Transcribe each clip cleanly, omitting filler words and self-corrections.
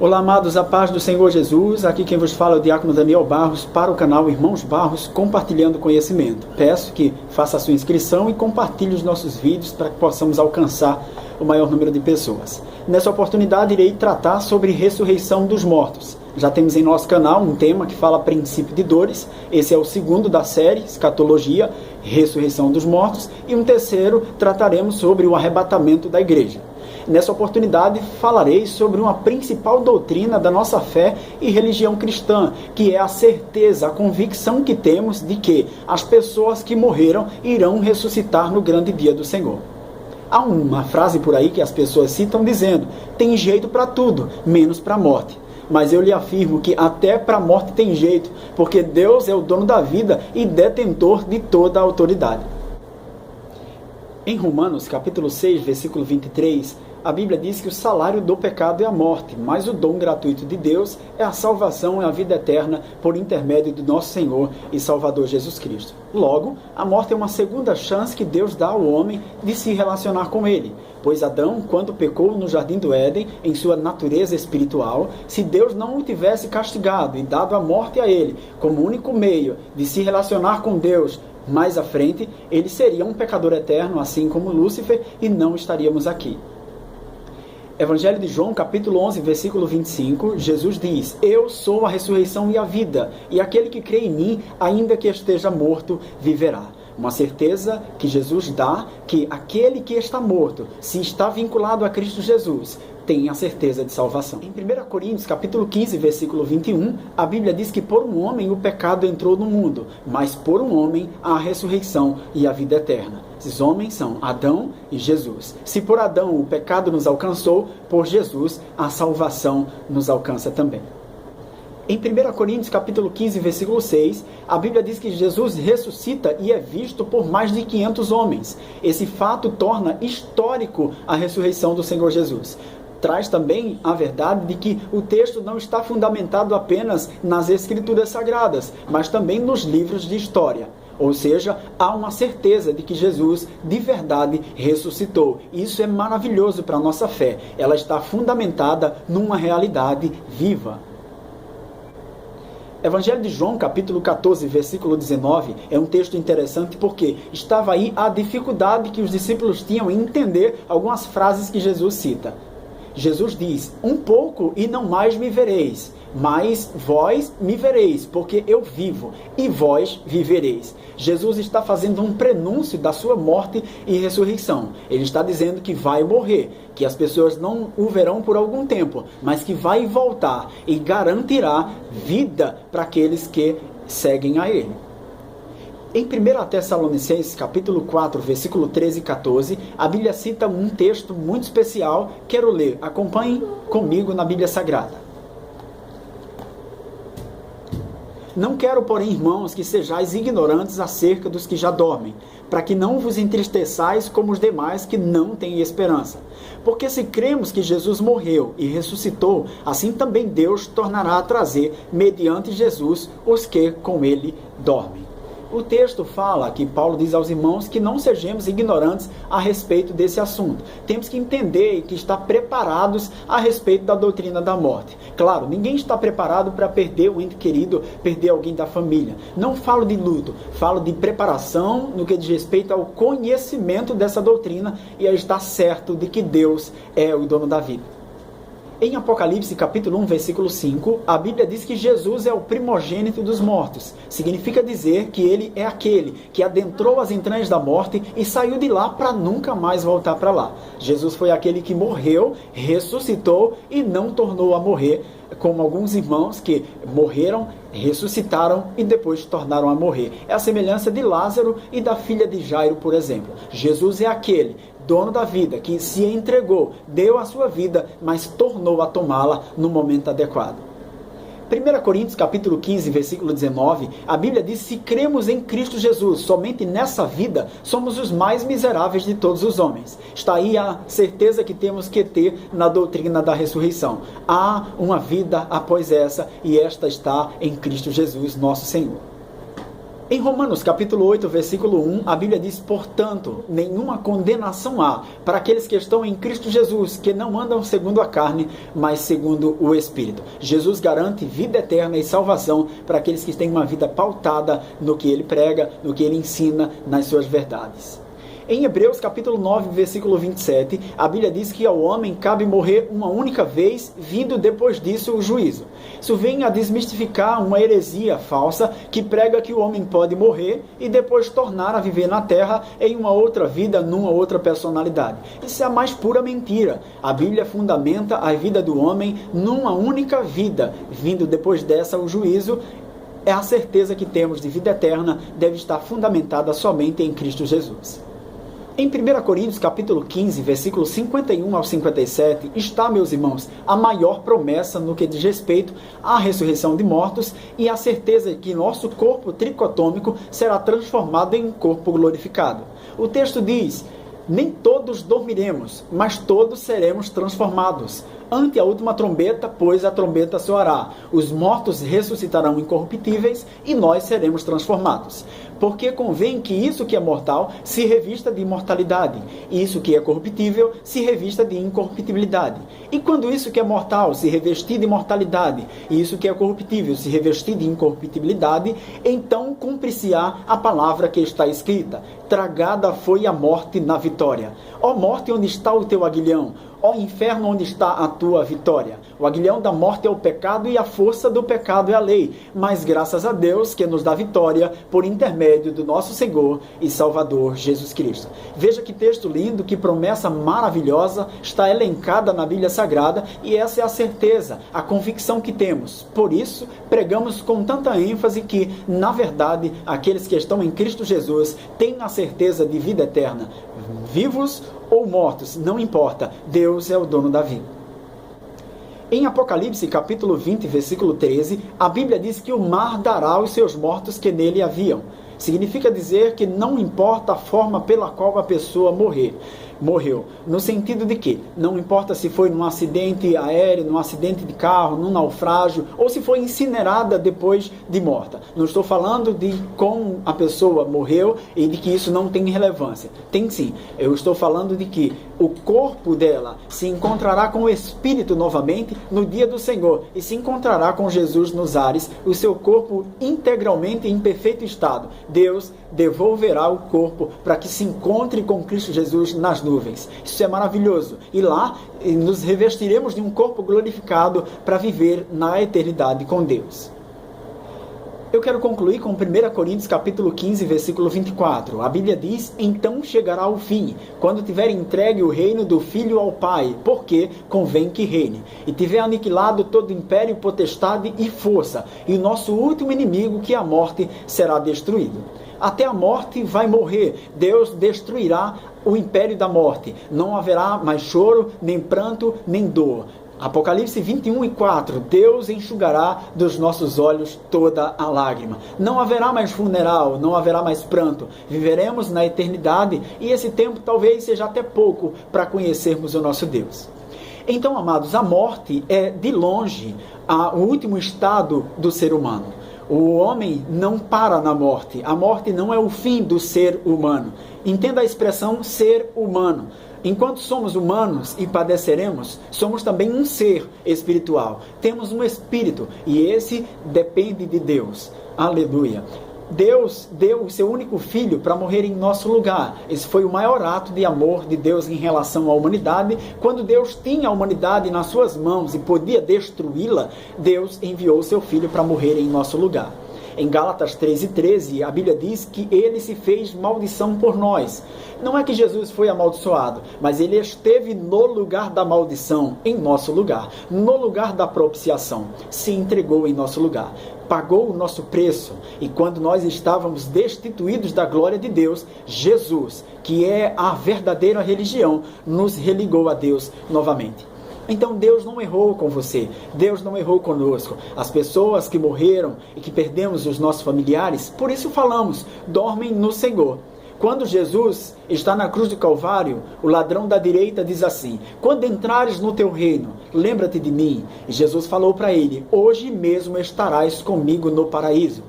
Olá, amados, a paz do Senhor Jesus. Aqui quem vos fala é o diácono Daniel Barros para o canal Irmãos Barros, compartilhando conhecimento. Peço que faça a sua inscrição e compartilhe os nossos vídeos para que possamos alcançar o maior número de pessoas. Nessa oportunidade irei tratar sobre ressurreição dos mortos. Já temos em nosso canal um tema que fala princípio de dores. Esse é o segundo da série, escatologia, ressurreição dos mortos. E um terceiro, trataremos sobre o arrebatamento da igreja. Nessa oportunidade falarei sobre uma principal doutrina da nossa fé e religião cristã, que é a certeza, a convicção que temos de que as pessoas que morreram irão ressuscitar no grande dia do Senhor. Há uma frase por aí que as pessoas citam dizendo: tem jeito para tudo, menos para a morte. Mas eu lhe afirmo que até para a morte tem jeito, porque Deus é o dono da vida e detentor de toda a autoridade. Em Romanos, capítulo 6, versículo 23, a Bíblia diz que o salário do pecado é a morte, mas o dom gratuito de Deus é a salvação e a vida eterna por intermédio do nosso Senhor e Salvador Jesus Cristo. Logo, a morte é uma segunda chance que Deus dá ao homem de se relacionar com Ele. Pois Adão, quando pecou no Jardim do Éden, em sua natureza espiritual, se Deus não o tivesse castigado e dado a morte a ele como único meio de se relacionar com Deus, mais à frente, ele seria um pecador eterno, assim como Lúcifer, e não estaríamos aqui. Evangelho de João, capítulo 11, versículo 25, Jesus diz: eu sou a ressurreição e a vida, e aquele que crê em mim, ainda que esteja morto, viverá. Uma certeza que Jesus dá, que aquele que está morto, se está vinculado a Cristo Jesus, tem a certeza de salvação. Em 1 Coríntios, capítulo 15, versículo 21, a Bíblia diz que por um homem o pecado entrou no mundo, mas por um homem a ressurreição e a vida eterna. Esses homens são Adão e Jesus. Se por Adão o pecado nos alcançou, por Jesus a salvação nos alcança também. Em 1 Coríntios capítulo 15, versículo 6, a Bíblia diz que Jesus ressuscita e é visto por mais de 500 homens. Esse fato torna histórico a ressurreição do Senhor Jesus. Traz também a verdade de que o texto não está fundamentado apenas nas Escrituras Sagradas, mas também nos livros de história. Ou seja, há uma certeza de que Jesus, de verdade, ressuscitou. Isso é maravilhoso para a nossa fé. Ela está fundamentada numa realidade viva. Evangelho de João, capítulo 14, versículo 19, é um texto interessante porque estava aí a dificuldade que os discípulos tinham em entender algumas frases que Jesus cita. Jesus diz: um pouco e não mais me vereis, mas vós me vereis, porque eu vivo, e vós vivereis. Jesus está fazendo um prenúncio da sua morte e ressurreição. Ele está dizendo que vai morrer, que as pessoas não o verão por algum tempo, mas que vai voltar e garantirá vida para aqueles que seguem a Ele. Em 1 Tessalonicenses, capítulo 4, versículo 13 e 14, a Bíblia cita um texto muito especial. Quero ler. Acompanhem comigo na Bíblia Sagrada. Não quero, porém, irmãos, que sejais ignorantes acerca dos que já dormem, para que não vos entristeçais como os demais que não têm esperança. Porque se cremos que Jesus morreu e ressuscitou, assim também Deus tornará a trazer, mediante Jesus, os que com ele dormem. O texto fala que Paulo diz aos irmãos que não sejamos ignorantes a respeito desse assunto. Temos que entender e que estar preparados a respeito da doutrina da morte. Claro, ninguém está preparado para perder um ente querido, perder alguém da família. Não falo de luto, falo de preparação no que diz respeito ao conhecimento dessa doutrina e a estar certo de que Deus é o dono da vida. Em Apocalipse, capítulo 1, versículo 5, a Bíblia diz que Jesus é o primogênito dos mortos. Significa dizer que ele é aquele que adentrou as entranhas da morte e saiu de lá para nunca mais voltar para lá. Jesus foi aquele que morreu, ressuscitou e não tornou a morrer, como alguns irmãos que morreram, ressuscitaram e depois tornaram a morrer. É a semelhança de Lázaro e da filha de Jairo, por exemplo. Jesus é aquele dono da vida, que se entregou, deu a sua vida, mas tornou a tomá-la no momento adequado. 1 Coríntios capítulo 15, versículo 19, a Bíblia diz: se cremos em Cristo Jesus, somente nessa vida, somos os mais miseráveis de todos os homens. Está aí a certeza que temos que ter na doutrina da ressurreição. Há uma vida após essa, e esta está em Cristo Jesus, nosso Senhor. Em Romanos capítulo 8, versículo 1, a Bíblia diz: portanto, nenhuma condenação há para aqueles que estão em Cristo Jesus, que não andam segundo a carne, mas segundo o Espírito. Jesus garante vida eterna e salvação para aqueles que têm uma vida pautada no que ele prega, no que ele ensina, nas suas verdades. Em Hebreus capítulo 9, versículo 27, a Bíblia diz que ao homem cabe morrer uma única vez, vindo depois disso o juízo. Isso vem a desmistificar uma heresia falsa que prega que o homem pode morrer e depois tornar a viver na terra em uma outra vida, numa outra personalidade. Isso é a mais pura mentira. A Bíblia fundamenta a vida do homem numa única vida, vindo depois dessa o juízo. É a certeza que temos de vida eterna deve estar fundamentada somente em Cristo Jesus. Em 1 Coríntios capítulo 15, versículos 51 ao 57, está, meus irmãos, a maior promessa no que diz respeito à ressurreição de mortos e a certeza de que nosso corpo tricotômico será transformado em um corpo glorificado. O texto diz: nem todos dormiremos, mas todos seremos transformados. Ante a última trombeta, pois a trombeta soará. Os mortos ressuscitarão incorruptíveis e nós seremos transformados. Porque convém que isso que é mortal se revista de imortalidade, e isso que é corruptível se revista de incorruptibilidade. E quando isso que é mortal se revestir de imortalidade, e isso que é corruptível se revestir de incorruptibilidade, então cumprir-se-á a palavra que está escrita: tragada foi a morte na vitória. Ó morte, onde está o teu aguilhão? Ó inferno, onde está a tua vitória? O aguilhão da morte é o pecado e a força do pecado é a lei. Mas graças a Deus que nos dá vitória por intermédio do nosso Senhor e Salvador Jesus Cristo. Veja que texto lindo, que promessa maravilhosa está elencada na Bíblia Sagrada, e essa é a certeza, a convicção que temos. Por isso, pregamos com tanta ênfase que, na verdade, aqueles que estão em Cristo Jesus têm a certeza de vida eterna. Vivos ou mortos, não importa, Deus é o dono da vida. Em Apocalipse capítulo 20, versículo 13, a Bíblia diz que o mar dará os seus mortos que nele haviam. Significa dizer que não importa a forma pela qual a pessoa morreu. No sentido de que não importa se foi num acidente aéreo, num acidente de carro, num naufrágio, ou se foi incinerada depois de morta. Não estou falando de como a pessoa morreu e de que isso não tem relevância. Tem sim. Eu estou falando de que o corpo dela se encontrará com o Espírito novamente no dia do Senhor e se encontrará com Jesus nos ares, o seu corpo integralmente em perfeito estado. Deus devolverá o corpo para que se encontre com Cristo Jesus nas nuvens. Isso é maravilhoso. E lá nos revestiremos de um corpo glorificado para viver na eternidade com Deus. Eu quero concluir com 1 Coríntios capítulo 15, versículo 24. A Bíblia diz: então chegará o fim, quando tiver entregue o reino do Filho ao Pai, porque convém que reine, e tiver aniquilado todo império, potestade e força, e o nosso último inimigo, que é a morte, será destruído. Até a morte vai morrer, Deus destruirá o império da morte. Não haverá mais choro, nem pranto, nem dor. Apocalipse 21 e 4, Deus enxugará dos nossos olhos toda a lágrima. Não haverá mais funeral, não haverá mais pranto. Viveremos na eternidade e esse tempo talvez seja até pouco para conhecermos o nosso Deus. Então, amados, a morte é de longe o último estado do ser humano. O homem não para na morte. A morte não é o fim do ser humano. Entenda a expressão ser humano. Enquanto somos humanos e padeceremos, somos também um ser espiritual. Temos um espírito e esse depende de Deus. Aleluia. Deus deu o seu único filho para morrer em nosso lugar. Esse foi o maior ato de amor de Deus em relação à humanidade. Quando Deus tinha a humanidade nas suas mãos e podia destruí-la, Deus enviou o seu filho para morrer em nosso lugar. Em Gálatas 3:13, a Bíblia diz que ele se fez maldição por nós. Não é que Jesus foi amaldiçoado, mas ele esteve no lugar da maldição, em nosso lugar, no lugar da propiciação, se entregou em nosso lugar, pagou o nosso preço, e quando nós estávamos destituídos da glória de Deus, Jesus, que é a verdadeira religião, nos religou a Deus novamente. Então Deus não errou com você, Deus não errou conosco. As pessoas que morreram e que perdemos os nossos familiares, por isso falamos, dormem no Senhor. Quando Jesus está na cruz do Calvário, o ladrão da direita diz assim: quando entrares no teu reino, lembra-te de mim. E Jesus falou para ele: hoje mesmo estarás comigo no paraíso.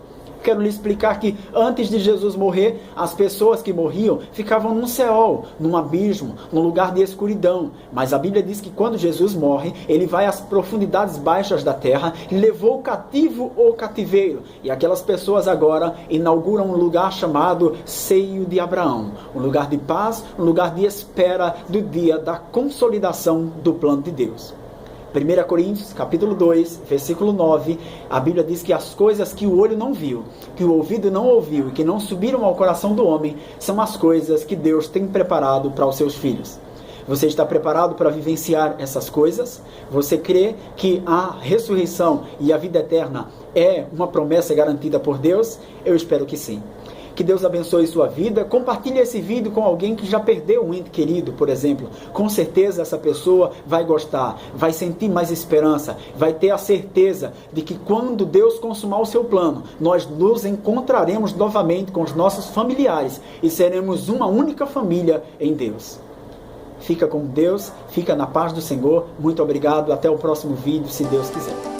Quero lhe explicar que antes de Jesus morrer, as pessoas que morriam ficavam num Seol, num abismo, num lugar de escuridão. Mas a Bíblia diz que quando Jesus morre, ele vai às profundidades baixas da terra e levou o cativo ao cativeiro. E aquelas pessoas agora inauguram um lugar chamado Seio de Abraão. Um lugar de paz, um lugar de espera do dia da consolidação do plano de Deus. 1 Coríntios, capítulo 2, versículo 9, a Bíblia diz que as coisas que o olho não viu, que o ouvido não ouviu e que não subiram ao coração do homem, são as coisas que Deus tem preparado para os seus filhos. Você está preparado para vivenciar essas coisas? Você crê que a ressurreição e a vida eterna é uma promessa garantida por Deus? Eu espero que sim. Que Deus abençoe sua vida. Compartilhe esse vídeo com alguém que já perdeu um ente querido, por exemplo. Com certeza essa pessoa vai gostar, vai sentir mais esperança, vai ter a certeza de que quando Deus consumar o seu plano, nós nos encontraremos novamente com os nossos familiares e seremos uma única família em Deus. Fica com Deus, fica na paz do Senhor. Muito obrigado. Até o próximo vídeo, se Deus quiser.